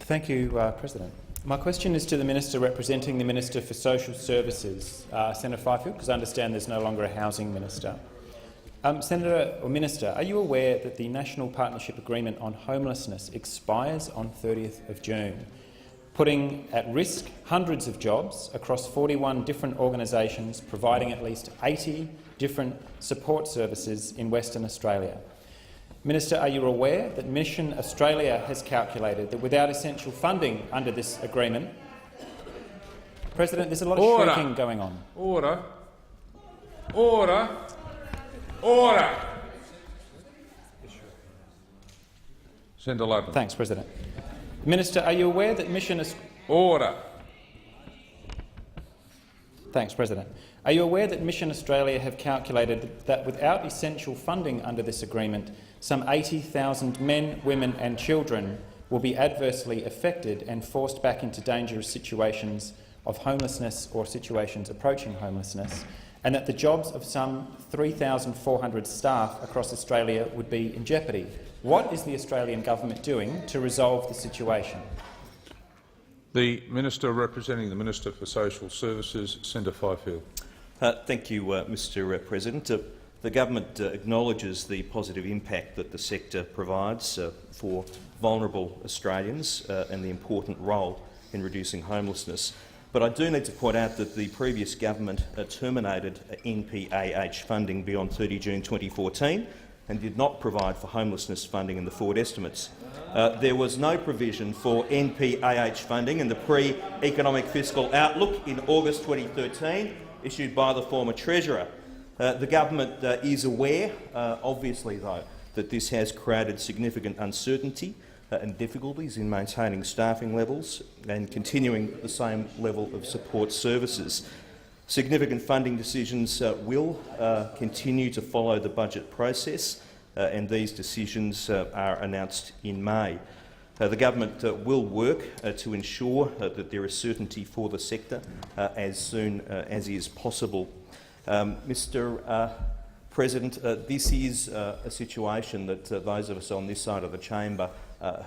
Thank you, President. My question is to the Minister representing the Minister for Social Services, Senator Fifield, because I understand there's no longer a Housing Minister. Senator or Minister, are you aware that the National Partnership Agreement on Homelessness expires on 30th of June, putting at risk hundreds of jobs across 41 different organisations providing at least 80 different support services in Western Australia? Minister, are you aware that Mission Australia has calculated that without essential funding under this agreement— President, there's a lot of shrieking going on. Order. Order. Order. Senator Ludlam. Thanks, President. Minister, are you aware that Mission— Order. Thanks, President. Are you aware that Mission Australia have calculated that without essential funding under this agreement, some 80,000 men, women and children will be adversely affected and forced back into dangerous situations of homelessness or situations approaching homelessness, and that the jobs of some 3,400 staff across Australia would be in jeopardy? What is the Australian government doing to resolve the situation? The Minister representing the Minister for Social Services, Senator Fifield. Thank you, Mr President. The government acknowledges the positive impact that the sector provides for vulnerable Australians and the important role in reducing homelessness. But I do need to point out that the previous government terminated NPAH funding beyond 30 June 2014 and did not provide for homelessness funding in the forward estimates. There was no provision for NPAH funding in the pre-economic fiscal outlook in August 2013, issued by the former Treasurer. The government is aware, obviously though, that this has created significant uncertainty and difficulties in maintaining staffing levels and continuing the same level of support services. Significant funding decisions will continue to follow the budget process, and these decisions are announced in May. The government will work to ensure that there is certainty for the sector as soon as is possible. Mr President, this is a situation that those of us on this side of the chamber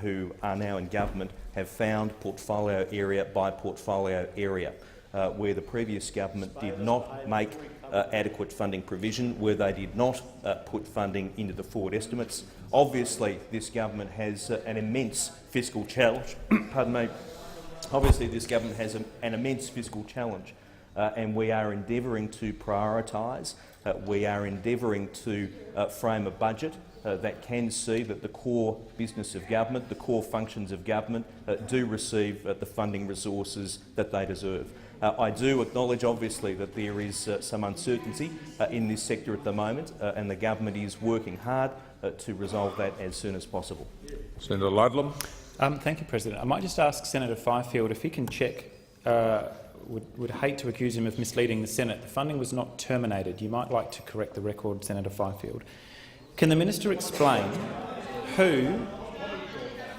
who are now in government have found portfolio area by portfolio area, where the previous government did not make adequate funding provision, where they did not put funding into the forward estimates. Obviously, this government has an immense fiscal challenge. Pardon me. Obviously, this government has an immense fiscal challenge, and we are endeavouring to prioritise. We are endeavouring to frame a budget that can see that the core business of government, the core functions of government, do receive the funding resources that they deserve. I do acknowledge, obviously, that there is some uncertainty in this sector at the moment, and the government is working hard to resolve that as soon as possible. Senator Ludlam. Thank you, President. I might just ask Senator Fifield if he can check. Would hate to accuse him of misleading the Senate. The funding was not terminated. You might like to correct the record, Senator Fifield. Can the minister explain who?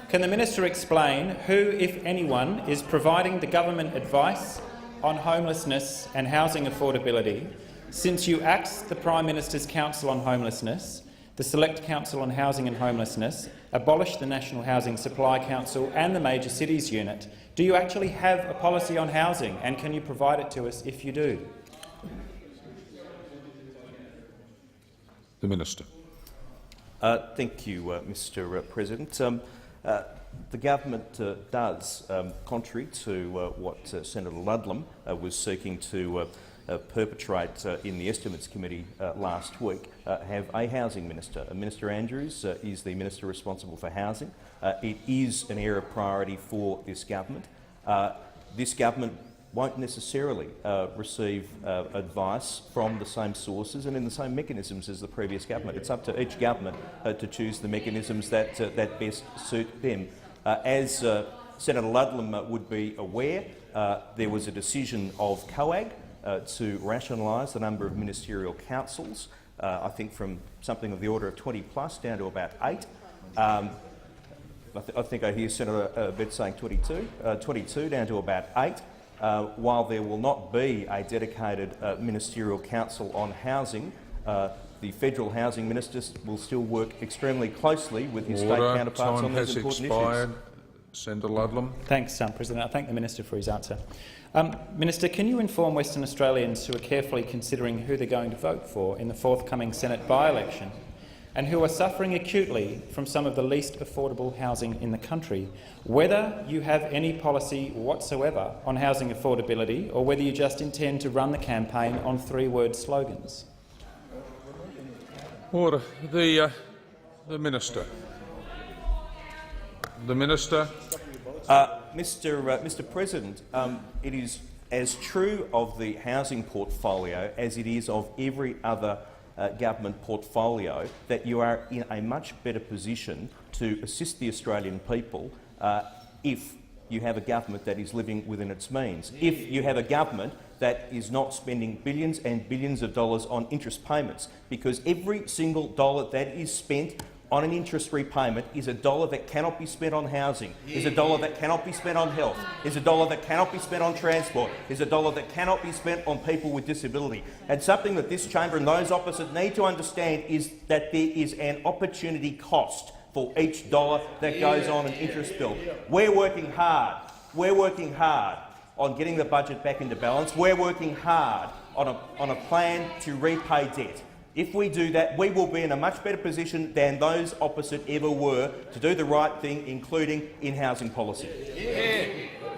Can the minister explain who, if anyone, is providing the government advice on homelessness and housing affordability, since you axed the Prime Minister's Council on Homelessness, the Select Council on Housing and Homelessness, abolished the National Housing Supply Council and the Major Cities Unit? Do you actually have a policy on housing, and can you provide it to us if you do? The Minister. Thank you, Mr President. The government does, contrary to what Senator Ludlam was seeking to perpetrate in the Estimates Committee last week, have a housing minister. Minister Andrews is the minister responsible for housing. It is an area of priority for this government. This government won't necessarily receive advice from the same sources and in the same mechanisms as the previous government. It's up to each government to choose the mechanisms that best suit them. As Senator Ludlam would be aware, there was a decision of COAG to rationalise the number of ministerial councils, I think from something of the order of 20 plus down to about 8. I think I hear Senator Bett saying 22 down to about 8. While there will not be a dedicated ministerial council on housing, the federal housing minister will still work extremely closely with his state counterparts on these important issues. Senator Ludlam. Thanks, President. I thank the Minister for his answer. Minister, can you inform Western Australians who are carefully considering who they're going to vote for in the forthcoming Senate by-election and who are suffering acutely from some of the least affordable housing in the country, whether you have any policy whatsoever on housing affordability or whether you just intend to run the campaign on three-word slogans? Order. The Minister. The Minister. Mr. President, it is as true of the housing portfolio as it is of every other government portfolio that you are in a much better position to assist the Australian people if you have a government that is living within its means, if you have a government that is not spending billions and billions of dollars on interest payments, because every single dollar that is spent on an interest repayment is a dollar that cannot be spent on housing, is a dollar that cannot be spent on health, is a dollar that cannot be spent on transport, is a dollar that cannot be spent on people with disability. And something that this chamber and those opposite need to understand is that there is an opportunity cost for each dollar that goes on an interest bill. We're working hard. We're working hard on getting the budget back into balance. We're working hard on a plan to repay debt. If we do that, we will be in a much better position than those opposite ever were to do the right thing, including in housing policy.